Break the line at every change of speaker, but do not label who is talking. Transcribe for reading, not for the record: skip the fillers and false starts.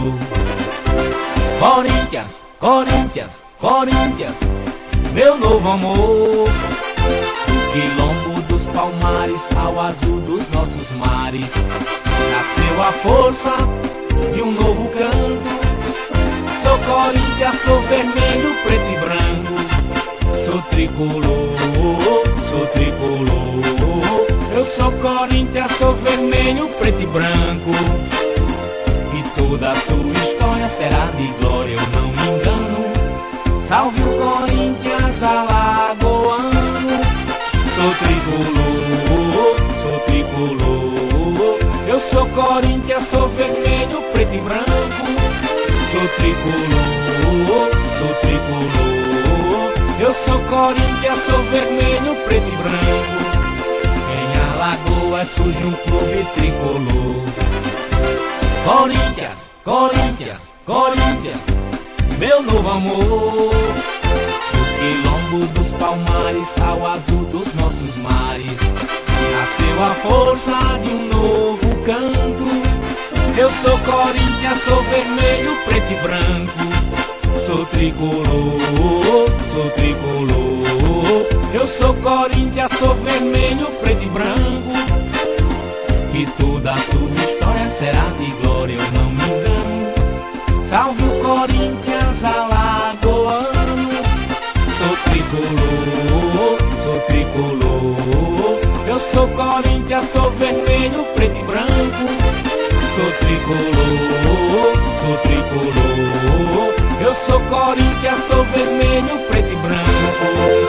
tricolor. Corinthians, Corinthians, Corinthians, meu novo amor. Do quilombo dos palmares ao azul dos nossos mares, nasceu a força de um novo canto. Sou Corinthians, sou vermelho, preto e branco. Sou tricolor, sou tricolor. Eu sou Corinthians, sou vermelho, preto e branco. E toda a sua história será de glória, eu não me engano. Salve o Corinthians alagoano. Sou tricolor, sou tricolor. Eu sou Corinthians, sou vermelho, preto e branco. Sou tricolor, sou tricolor. Eu sou Corinthians, sou vermelho, preto e branco. Em Alagoas surge um clube tricolor. Corinthians, Corinthians, Corinthians, meu novo amor. Do quilombo dos palmares ao azul dos nossos mares, nasceu a força de um novo canto. Eu sou Corinthians, sou vermelho, preto e branco. Sou tricolor, sou tricolor. Eu sou Corinthians, sou vermelho, preto e branco. E toda a sua história será de glória, eu não me engano. Salve o Corinthians alagoano. Sou tricolor, sou tricolor. Eu sou Corinthians, sou vermelho, preto e branco. Sou tricolor, sou tricolor. Eu sou Corinthians, sou vermelho, preto e branco.